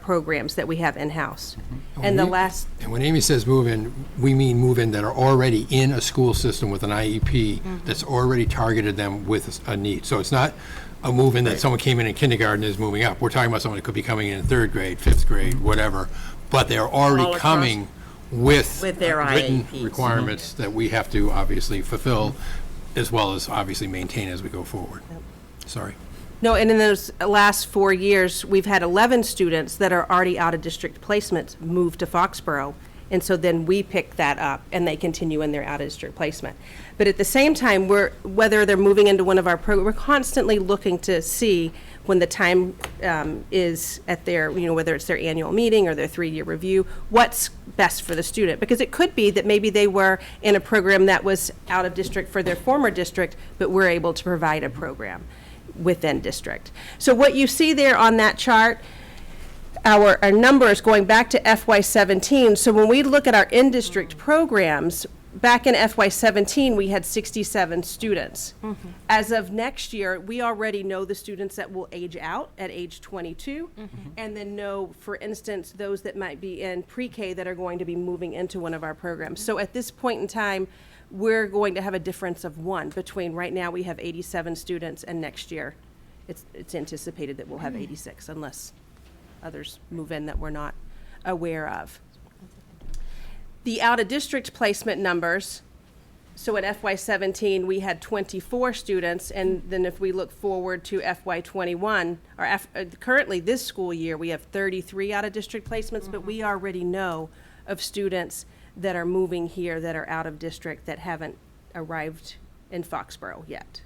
[SPEAKER 5] programs that we have in-house. And
[SPEAKER 8] And when Amy says move-in, we mean move-in that are already in a school system with an IEP that's already targeted them with a need. So it's not a move-in that someone came in kindergarten and is moving up. We're talking about someone that could be coming in 3rd grade, 5th grade, whatever, but they're
[SPEAKER 4] All
[SPEAKER 8] already
[SPEAKER 4] across-
[SPEAKER 8] coming with
[SPEAKER 4] their
[SPEAKER 8] written
[SPEAKER 4] IEPs.
[SPEAKER 8] requirements that we have to obviously fulfill, as well as obviously maintain as we go forward. Sorry.
[SPEAKER 5] No, and in those last 4 years, we've had 11 students that are already out of district placements move to Foxborough. And so then we pick that up and they continue in their out of district placement. But at the same time, whether they're moving into one of our programs, we're constantly looking to see when the time is at their, whether it's their annual meeting or their 3-year review, what's best for the student. Because it could be that maybe they were in a program that was out of district for their former district, but we're able to provide a program within district. So what you see there on that chart, our numbers going back to FY17. So when we look at our in-district programs, back in FY17, we had 67 students. As of next year, we already know the students that will age out at age 22, and then know, for instance, those that might be in pre-K that are going to be moving into one of our programs. So at this point in time, we're going to have a difference of 1 between, right now we have 87 students, and next year it's anticipated that we'll have 86, unless others move in that we're not aware of. The out-of-district placement numbers, so at FY17, we had 24 students, and then if we look forward to FY21, or currently this school year, we have 33 out-of-district placements, but we already know of students that are moving here that are out of district that haven't arrived in Foxborough yet.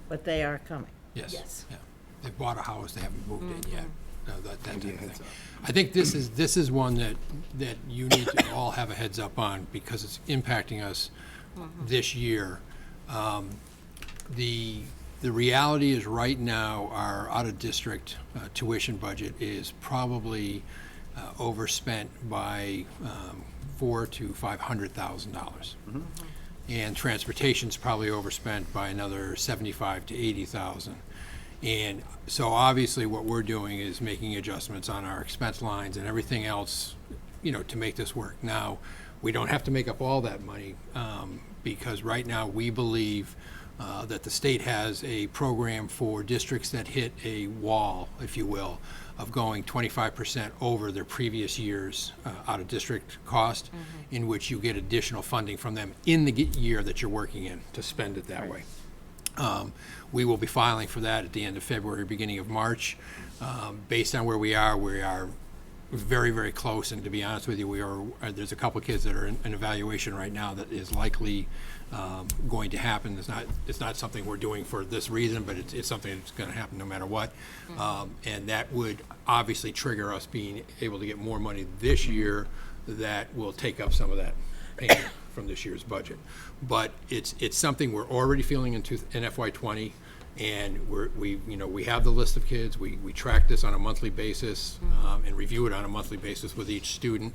[SPEAKER 4] But they are coming.
[SPEAKER 8] Yes. Yeah. They bought a house, they haven't moved in yet. That type of thing. I think this is one that you need to all have a heads up on, because it's impacting us this year. The reality is, right now, our out-of-district tuition budget is probably overspent by $400,000 to $500,000. And transportation's probably overspent by another $75,000 to $80,000. And so obviously what we're doing is making adjustments on our expense lines and everything else, to make this work. Now, we don't have to make up all that money, because right now we believe that the state has a program for districts that hit a wall, if you will, of going 25% over their previous year's out-of-district cost, in which you get additional funding from them in the year that you're working in to spend it that way. We will be filing for that at the end of February, beginning of March. Based on where we are very, very close, and to be honest with you, there's a couple of kids that are in evaluation right now that is likely going to happen. It's not something we're doing for this reason, but it's something that's going to happen no matter what. And that would obviously trigger us being able to get more money this year that will take up some of that payment from this year's budget. But it's something we're already feeling in FY20. And we have the list of kids. We track this on a monthly basis and review it on a monthly basis with each student.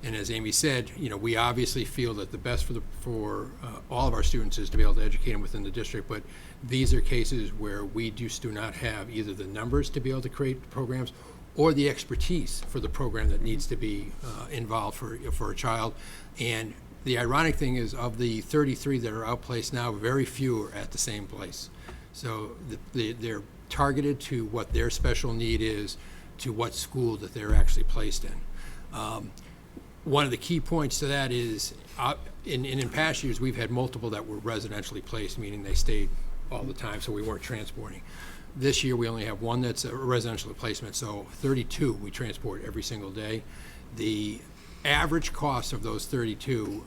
[SPEAKER 8] And as Amy said, we obviously feel that the best for all of our students is to be able to educate them within the district. But these are cases where we just do not have either the numbers to be able to create programs or the expertise for the program that needs to be involved for a child. And the ironic thing is, of the 33 that are outplaced now, very few are at the same place. So they're targeted to what their special need is, to what school that they're actually placed in. One of the key points to that is, in past years, we've had multiple that were residentially placed, meaning they stayed all the time, so we weren't transporting. This year, we only have one that's a residential placement, so 32 we transport every single day. The average cost of those 32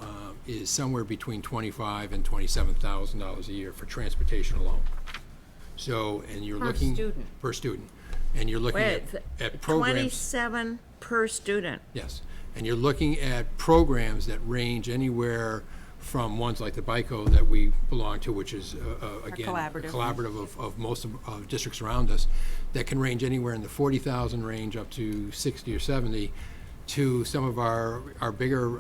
[SPEAKER 8] is somewhere between $25,000 and $27,000 a year for transportation alone. So, and you're looking per student, and you're looking at programs.
[SPEAKER 4] 27 per student.
[SPEAKER 8] Yes, and you're looking at programs that range anywhere from ones like the BICO that we belong to, which is again a collaborative of most of districts around us, that can range anywhere in the 40,000 range up to 60 or 70. To some of our bigger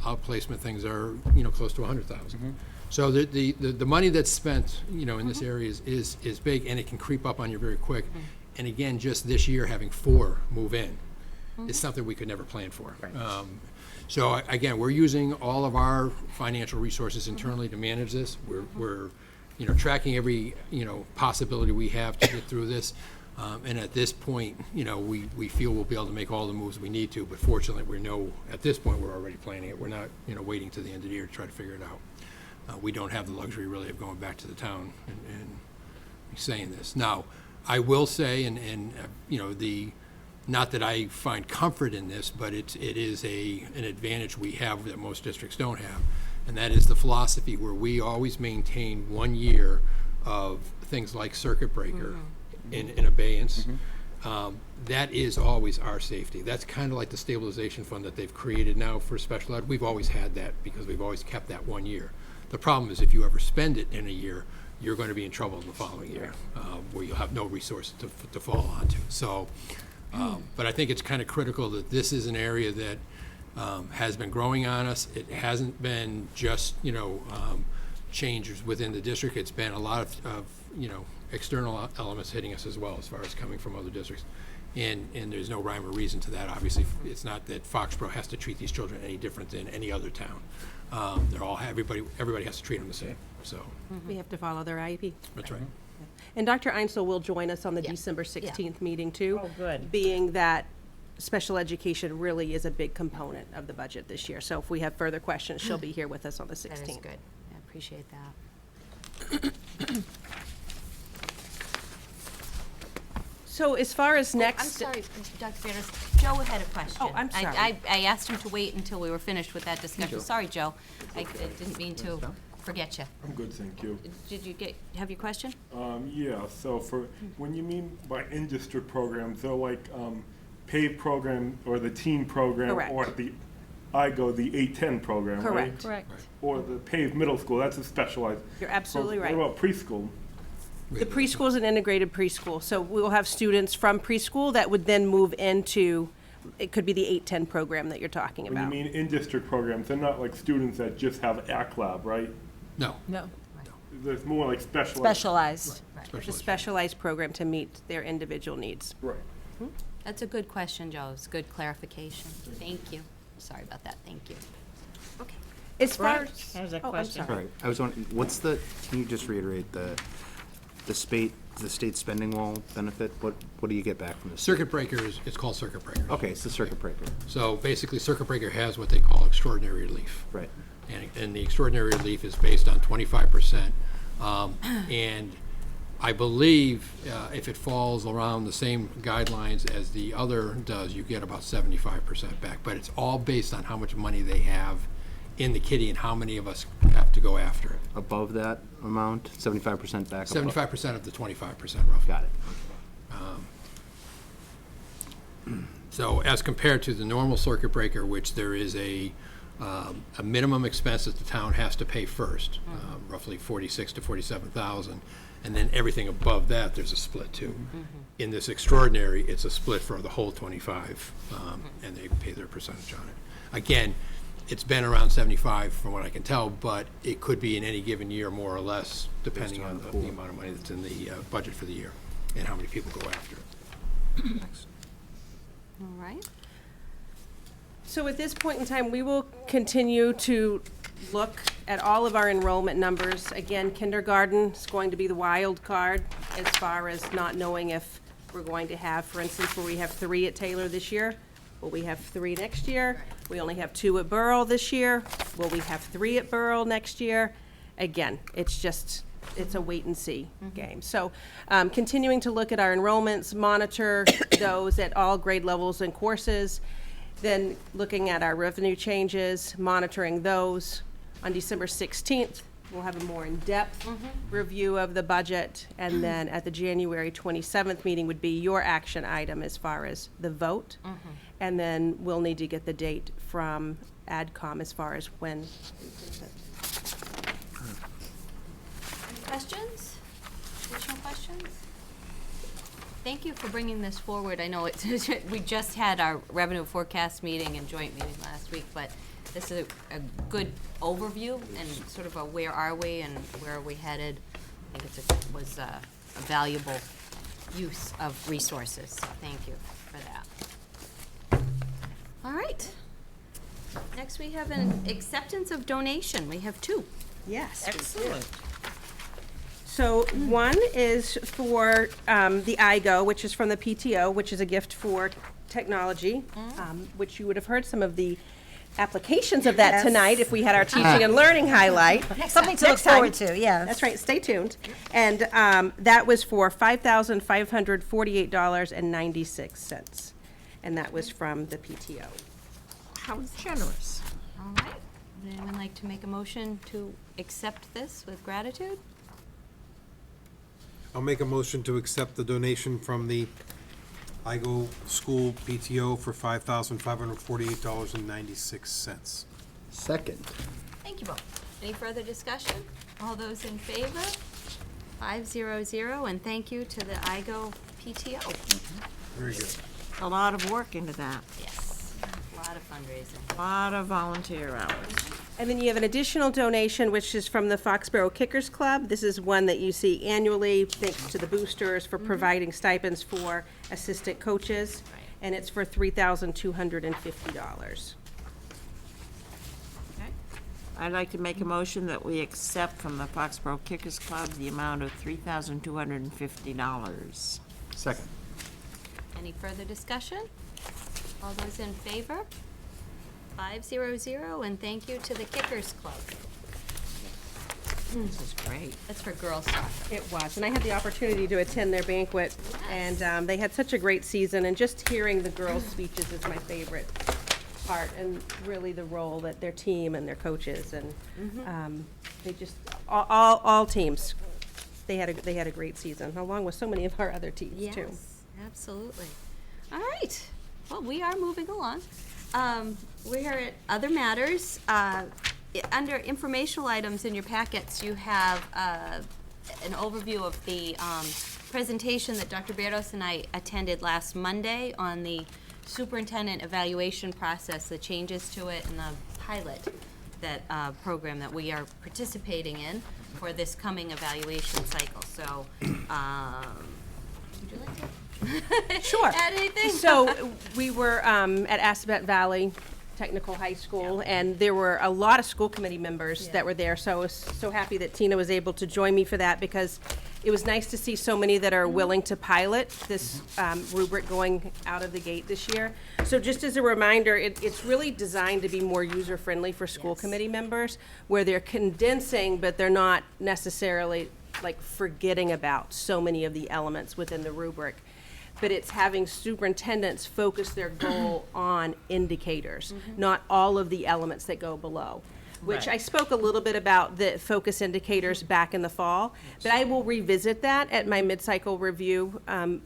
[SPEAKER 8] outplacement things are close to 100,000. So the money that's spent in this area is big, and it can creep up on you very quick. And again, just this year having 4 move in is something we could never plan for. So again, we're using all of our financial resources internally to manage this. We're tracking every possibility we have to get through this. And at this point, we feel we'll be able to make all the moves we need to, but fortunately, we know at this point we're already planning it. We're not, waiting to the end of the year to try to figure it out. We don't have the luxury really of going back to the town and saying this. Now, I will say, not that I find comfort in this, but it is an advantage we have that most districts don't have, and that is the philosophy where we always maintain 1 year of things like circuit breaker in abeyance. That is always our safety. That's kind of like the stabilization fund that they've created now for special ed. We've always had that because we've always kept that 1 year. The problem is if you ever spend it in a year, you're going to be in trouble in the following year, where you'll have no resources to fall onto. So, but I think it's kind of critical that this is an area that has been growing on us. It hasn't been just, changes within the district. It's been a lot of external elements hitting us as well, as far as coming from other districts. And there's no rhyme or reason to that. Obviously, it's not that Foxborough has to treat these children any different than any other town. Everybody has to treat them the same. So
[SPEAKER 5] We have to follow their IEP.
[SPEAKER 8] that's right.
[SPEAKER 5] And Dr. Einsel will join us on the December 16th meeting too.
[SPEAKER 4] Oh, good.
[SPEAKER 5] Being that special education really is a big component of the budget this year. So if we have further questions, she'll be here with us on the 16th.
[SPEAKER 1] That is good. I appreciate that.
[SPEAKER 5] So as far as next.
[SPEAKER 1] I'm sorry, Dr. Fierce. Joe had a question.
[SPEAKER 5] Oh, I'm sorry.
[SPEAKER 1] I asked him to wait until we were finished with that discussion. Sorry, Joe. I didn't mean to forget you.
[SPEAKER 9] I'm good, thank you.
[SPEAKER 1] Did you have your question?
[SPEAKER 9] Yeah, so for, when you mean by in-district programs, they're like PAVE program or the teen program?
[SPEAKER 5] Correct.
[SPEAKER 9] Or the the 810 program, right?
[SPEAKER 5] Correct.
[SPEAKER 9] Or the PAVE middle school, that's a specialized.
[SPEAKER 5] You're absolutely right.
[SPEAKER 9] What about preschool?
[SPEAKER 5] The preschool is an integrated preschool, so we will have students from preschool that would then move into, it could be the 810 program that you're talking
[SPEAKER 9] When you
[SPEAKER 5] about.
[SPEAKER 9] mean in-district programs, they're not like students that just have ACT Lab, right?
[SPEAKER 8] No.
[SPEAKER 7] No.
[SPEAKER 9] there's more like specialized.
[SPEAKER 7] Specialized.
[SPEAKER 5] It's a specialized program to meet their individual needs.
[SPEAKER 9] Right.
[SPEAKER 1] That's a good question, Joe. It's good clarification. Thank you. Sorry about that. Thank you. Okay.
[SPEAKER 5] As far as,
[SPEAKER 4] Has a
[SPEAKER 5] oh, I'm
[SPEAKER 4] question.
[SPEAKER 5] sorry.
[SPEAKER 6] Right, I was wondering, can you just reiterate the state spending wall benefit? What do you get back from the state?
[SPEAKER 8] Circuit breakers, it's called circuit breakers.
[SPEAKER 6] Okay, it's the circuit breaker.
[SPEAKER 8] So basically, circuit breaker has what they call extraordinary relief.
[SPEAKER 6] Right.
[SPEAKER 8] And the extraordinary relief is based on 25%. And I believe if it falls around the same guidelines as the other does, you get about 75% back. But it's all based on how much money they have in the kitty and how many of us have to go after it.
[SPEAKER 6] Above that amount, 75% back?
[SPEAKER 8] 75% of the 25% roughly.
[SPEAKER 6] Got it.
[SPEAKER 8] So as compared to the normal circuit breaker, which there is a minimum expense that the town has to pay first, roughly 46 to 47,000, and then everything above that, there's a split too. In this extraordinary, it's a split for the whole 25, and they pay their percentage on it. Again, it's been around 75 from what I can tell, but it could be in any given year more or less, depending on the amount of money that's in the budget for the year and how many people go after it.
[SPEAKER 1] All right.
[SPEAKER 5] So at this point in time, we will continue to look at all of our enrollment numbers. Again, kindergarten is going to be the wild card as far as not knowing if we're going to have, for instance, where we have 3 at Taylor this year, will we have 3 next year? We only have 2 at Burrell this year. Will we have 3 at Burrell next year? Again, it's a wait and see game. So continuing to look at our enrollments, monitor those at all grade levels and courses, then looking at our revenue changes, monitoring those. On December 16th, we'll have a more in-depth review of the budget, and then at the January 27th meeting would be your action item as far as the vote. And then we'll need to get the date from AdCom as far as when.
[SPEAKER 1] Any questions? Additional questions? Thank you for bringing this forward. I know we just had our revenue forecast meeting and joint meeting last week, but this is a good overview and sort of a where are we and where are we headed. I think it was a valuable use of resources, so thank you for that. All right. Next, we have an acceptance of donation. We have 2.
[SPEAKER 5] Yes.
[SPEAKER 4] Excellent.
[SPEAKER 5] So one is for the IGO, which is from the PTO, which is a gift for technology, which you would have heard some of the applications of that tonight if we had our teaching and learning highlight.
[SPEAKER 7] Something to look
[SPEAKER 5] Next time.
[SPEAKER 7] forward to, yeah.
[SPEAKER 5] That's right, stay tuned. And that was for $5,548.96. And that was from the PTO.
[SPEAKER 4] How generous.
[SPEAKER 1] All right. Would anyone like to make a motion to accept this with gratitude?
[SPEAKER 2] I'll make a motion to accept the donation from the IGO School PTO for $5,548.96.
[SPEAKER 6] Second.
[SPEAKER 1] Thank you both. Any further discussion? All those in favor? 500, and thank you to the IGO PTO.
[SPEAKER 2] Very good.
[SPEAKER 4] A lot of work into that.
[SPEAKER 1] Yes, a lot of fundraising.
[SPEAKER 4] A lot of volunteer hours.
[SPEAKER 5] And then you have an additional donation, which is from the Foxborough Kickers Club. This is one that you see annually, thanks to the boosters for providing stipends for assistant coaches.
[SPEAKER 1] Right.
[SPEAKER 5] And it's for $3,250.
[SPEAKER 1] Okay.
[SPEAKER 4] I'd like to make a motion that we accept from the Foxborough Kickers Club the amount of $3,250.
[SPEAKER 6] Second.
[SPEAKER 1] Any further discussion? All those in favor? 500, and thank you to the Kickers Club.
[SPEAKER 4] This is great.
[SPEAKER 1] That's for girls soccer.
[SPEAKER 5] It was, and I had the opportunity to attend their banquet, and they had such a great season, and just hearing the girls' speeches is my favorite part, and really the role that their team and their coaches, and they just, all teams, they had a great season, along with so many of our other teams, too.
[SPEAKER 1] Yes, absolutely. All right. Well, we are moving along. We're at other matters. Under informational items in your packets, you have an overview of the presentation that Dr. Berdos and I attended last Monday on the superintendent evaluation process, the changes to it, and the pilot. that program that we are participating in for this coming evaluation cycle. So, would you like to
[SPEAKER 5] Sure.
[SPEAKER 1] add anything?
[SPEAKER 5] So we were at Assabet Valley Technical High School, and there were a lot of school committee members that were there. So I was so happy that Tina was able to join me for that, because it was nice to see so many that are willing to pilot this rubric going out of the gate this year. So just as a reminder, it's really designed to be more user-friendly for school committee members, where they're condensing, but they're not necessarily like forgetting about so many of the elements within the rubric. But it's having superintendents focus their goal on indicators, not all of the elements that go below. Which I spoke a little bit about the focus indicators back in the fall, but I will revisit that at my mid-cycle review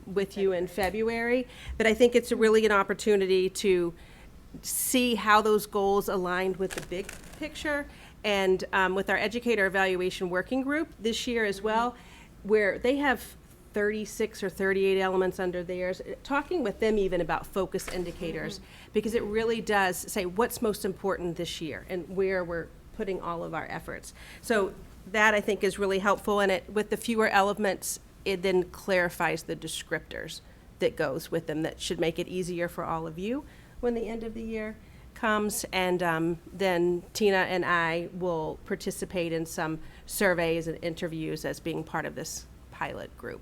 [SPEAKER 5] with you in February. But I think it's really an opportunity to see how those goals aligned with the big picture. And with our educator evaluation working group this year as well, where they have 36 or 38 elements under theirs, talking with them even about focus indicators, because it really does say what's most important this year and where we're putting all of our efforts. So that, I think, is really helpful, and with the fewer elements, it then clarifies the descriptors that goes with them that should make it easier for all of you when the end of the year comes. And then Tina and I will participate in some surveys and interviews as being part of this pilot group.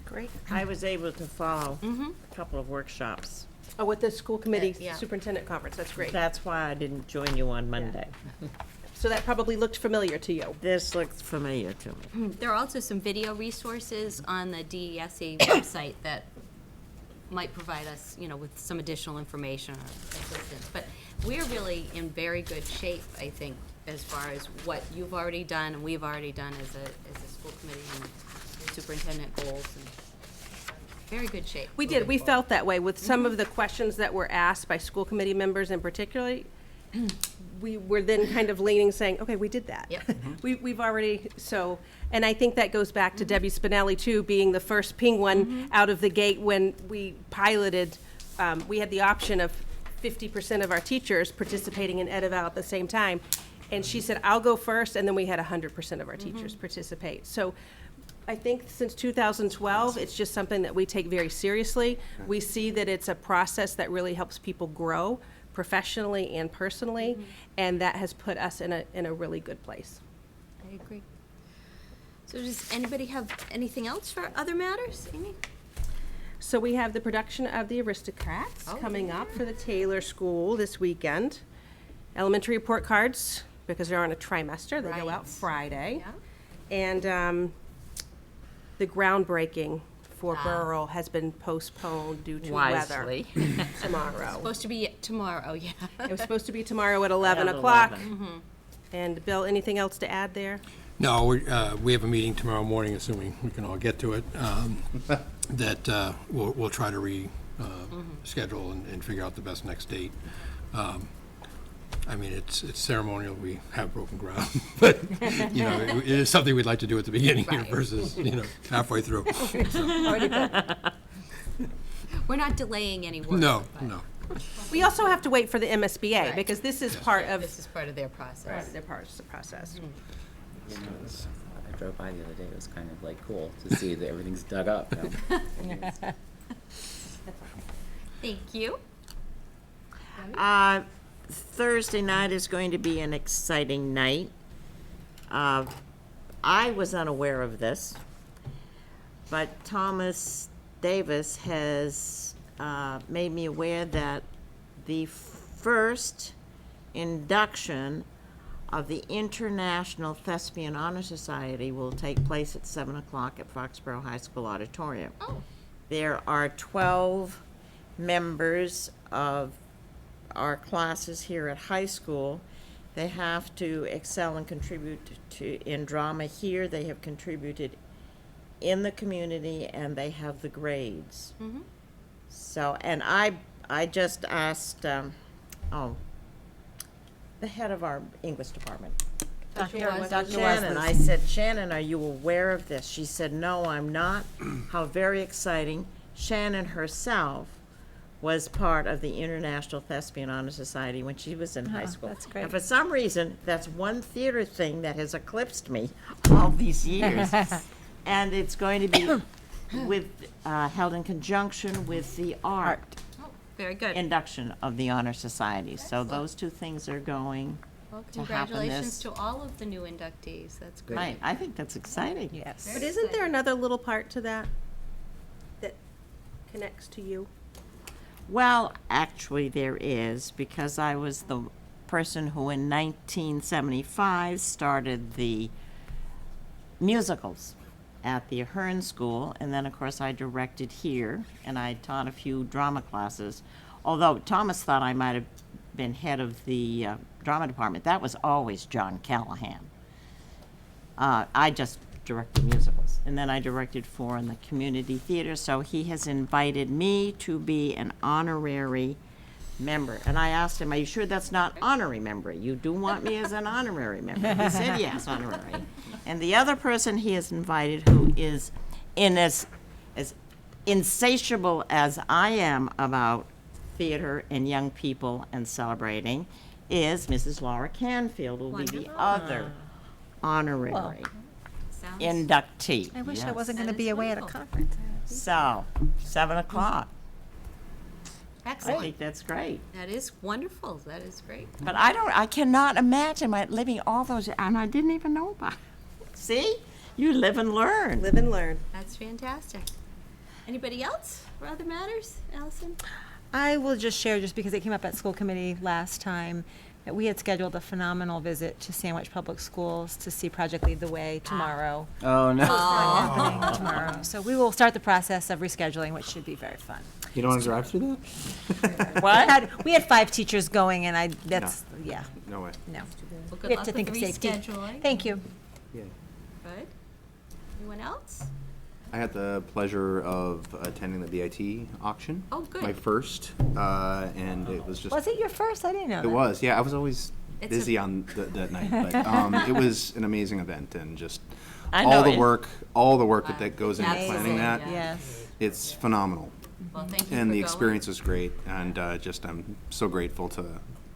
[SPEAKER 4] Great. I was able to follow a couple of workshops.
[SPEAKER 5] Oh, with the school committee
[SPEAKER 1] Yeah.
[SPEAKER 5] superintendent conference, that's great.
[SPEAKER 4] That's why I didn't join you on Monday.
[SPEAKER 5] So that probably looked familiar to you.
[SPEAKER 4] This looks familiar to me.
[SPEAKER 1] There are also some video resources on the DESE website that might provide us, with some additional information or assistance. But we're really in very good shape, I think, as far as what you've already done and we've already done as a school committee and superintendent goals, and very good shape.
[SPEAKER 5] We did, we felt that way with some of the questions that were asked by school committee members in particular. We were then kind of leaning, saying, okay, we did that.
[SPEAKER 1] Yep.
[SPEAKER 5] We've already, and I think that goes back to Debbie Spinelli too, being the first ping one out of the gate when we piloted. We had the option of 50% of our teachers participating in EdEval at the same time. And she said, I'll go first, and then we had 100% of our teachers participate. So I think since 2012, it's just something that we take very seriously. We see that it's a process that really helps people grow professionally and personally, and that has put us in a really good place.
[SPEAKER 1] I agree. So does anybody have anything else for other matters, Amy?
[SPEAKER 5] So we have the production of the Aristocrats coming up for the Taylor School this weekend. Elementary report cards, because they're on a trimester, they go out
[SPEAKER 1] Right.
[SPEAKER 5] Friday.
[SPEAKER 1] Yeah.
[SPEAKER 5] And the groundbreaking for Burrell has been postponed due to
[SPEAKER 4] Wisely.
[SPEAKER 5] weather tomorrow.
[SPEAKER 1] Supposed to be tomorrow, yeah.
[SPEAKER 5] It was supposed to be tomorrow at 11
[SPEAKER 4] At
[SPEAKER 5] o'clock.
[SPEAKER 4] 11.
[SPEAKER 5] And Bill, anything else to add there?
[SPEAKER 8] No, we have a meeting tomorrow morning, assuming we can all get to it, that we'll try to reschedule and figure out the best next date. I mean, it's ceremonial, we have broken ground, but, it is something we'd like to do at the beginning here
[SPEAKER 1] Right.
[SPEAKER 8] versus, halfway through.
[SPEAKER 1] We're not delaying any work.
[SPEAKER 8] No,
[SPEAKER 1] but
[SPEAKER 8] no.
[SPEAKER 5] We also have to wait for the MSBA,
[SPEAKER 1] Right.
[SPEAKER 5] because this is part of
[SPEAKER 1] This is part of their process.
[SPEAKER 5] their process.
[SPEAKER 3] I drove by the other day, it was kind of like cool to see that everything's dug up.
[SPEAKER 1] Thank you.
[SPEAKER 4] Thursday night is going to be an exciting night. I was unaware of this, but Thomas Davis has made me aware that the first induction of the International Thespian Honor Society will take place at 7 o'clock at Foxborough High School Auditorium.
[SPEAKER 1] Oh.
[SPEAKER 4] There are 12 members of our classes here at high school. They have to excel and contribute in drama here. They have contributed in the community, and they have the grades. So, and I just asked, the head of our English department, Shannon. I said, Shannon, are you aware of this? She said, no, I'm not. How very exciting. Shannon herself was part of the International Thespian Honor Society when she was in high school.
[SPEAKER 7] that's great.
[SPEAKER 4] And for some reason, that's one theater thing that has eclipsed me all these years. And it's going to be held in conjunction with the art
[SPEAKER 1] Very good.
[SPEAKER 4] induction of the Honor Society. So those two things are going
[SPEAKER 1] Well,
[SPEAKER 4] to happen
[SPEAKER 1] congratulations
[SPEAKER 4] this.
[SPEAKER 1] to all of the new inductees. That's great.
[SPEAKER 4] Right, I think that's exciting.
[SPEAKER 7] Yes.
[SPEAKER 5] But isn't there another little part to that that connects to you?
[SPEAKER 4] Well, actually, there is, because I was the person who in 1975 started the musicals at the Ahern School, and then, of course, I directed here, and I taught a few drama classes. Although Thomas thought I might have been head of the drama department, that was always John Callahan. I just directed musicals, and then I directed 4 in the community theater, so he has invited me to be an honorary member. And I asked him, are you sure that's not honorary member? You do want me as an honorary member? He said yes, honorary. And the other person he has invited, who is as insatiable as I am about theater and young people and celebrating, is Mrs. Laura Canfield, will be the other honorary
[SPEAKER 1] Sounds
[SPEAKER 4] inductee.
[SPEAKER 7] I wish I
[SPEAKER 4] Yes.
[SPEAKER 7] wasn't going to
[SPEAKER 1] That
[SPEAKER 7] be
[SPEAKER 1] is
[SPEAKER 7] away at a
[SPEAKER 1] wonderful.
[SPEAKER 7] conference.
[SPEAKER 4] So, 7 o'clock. I
[SPEAKER 1] excellent.
[SPEAKER 4] think that's great.
[SPEAKER 1] That is wonderful. That is great.
[SPEAKER 4] But I cannot imagine living all those, and I didn't even know about it. See? You live and learn.
[SPEAKER 5] Live and learn.
[SPEAKER 1] That's fantastic. Anybody else for other matters? Allison?
[SPEAKER 7] I will just share, just because it came up at school committee last time, that we had scheduled a phenomenal visit to Sandwich Public Schools to see Project Lead the Way tomorrow.
[SPEAKER 3] Oh, no.
[SPEAKER 7] Happening tomorrow. So we will start the process of rescheduling, which should be very fun.
[SPEAKER 6] You don't want to drive through that?
[SPEAKER 4] What?
[SPEAKER 7] We had 5 teachers going, and yeah,
[SPEAKER 6] No way.
[SPEAKER 7] no.
[SPEAKER 1] Well, good
[SPEAKER 7] We have
[SPEAKER 1] luck
[SPEAKER 7] to think
[SPEAKER 1] with
[SPEAKER 7] of safety.
[SPEAKER 1] rescheduling.
[SPEAKER 7] Thank you.
[SPEAKER 6] Yeah.
[SPEAKER 1] Good. Anyone else?
[SPEAKER 6] I had the pleasure of attending the BIT auction.
[SPEAKER 1] Oh, good.
[SPEAKER 6] My first, and it was just.
[SPEAKER 7] Was it your first? I didn't know
[SPEAKER 6] It
[SPEAKER 7] that.
[SPEAKER 6] was, yeah. I was always
[SPEAKER 1] It's
[SPEAKER 6] busy on that night, but it was an amazing event, and just
[SPEAKER 4] I know
[SPEAKER 6] all the
[SPEAKER 4] it.
[SPEAKER 6] work, that goes into
[SPEAKER 1] Amazing.
[SPEAKER 6] planning that.
[SPEAKER 1] Yeah.
[SPEAKER 4] Yes.
[SPEAKER 6] It's phenomenal,
[SPEAKER 1] Well, thank you
[SPEAKER 6] and
[SPEAKER 1] for
[SPEAKER 6] the
[SPEAKER 1] going.
[SPEAKER 6] experience was great, and I'm so grateful to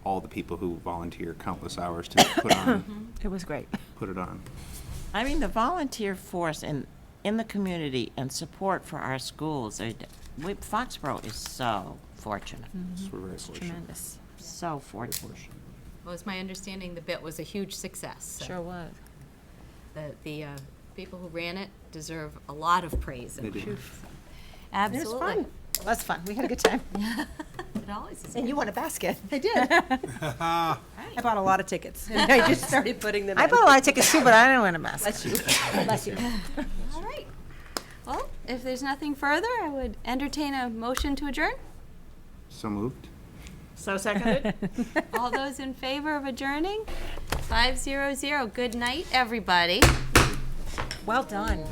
[SPEAKER 6] all the people who volunteer countless hours to
[SPEAKER 7] It was great.
[SPEAKER 6] put it on.
[SPEAKER 4] I mean, the volunteer force in the community and support for our schools, Foxborough is so fortunate,
[SPEAKER 6] So we're very fortunate.
[SPEAKER 7] Tremendous.
[SPEAKER 4] so fortunate.
[SPEAKER 1] Well, it's my understanding the bit was a huge success. So
[SPEAKER 7] Sure was.
[SPEAKER 1] The people who ran it deserve a lot of praise.
[SPEAKER 6] They do.
[SPEAKER 1] Absolutely.
[SPEAKER 7] It was fun. We had a good time.
[SPEAKER 1] It always is.
[SPEAKER 5] And you won a basket.
[SPEAKER 7] I did.
[SPEAKER 5] I bought a lot of tickets. And I just started putting them in.
[SPEAKER 7] I bought a lot of tickets too, but I didn't win a basket.
[SPEAKER 5] Bless you.
[SPEAKER 1] All right. Well, if there's nothing further, I would entertain a motion to adjourn.
[SPEAKER 6] So moved.
[SPEAKER 4] So seconded?
[SPEAKER 1] All those in favor of adjourning? 500. Good night, everybody.
[SPEAKER 7] Well done.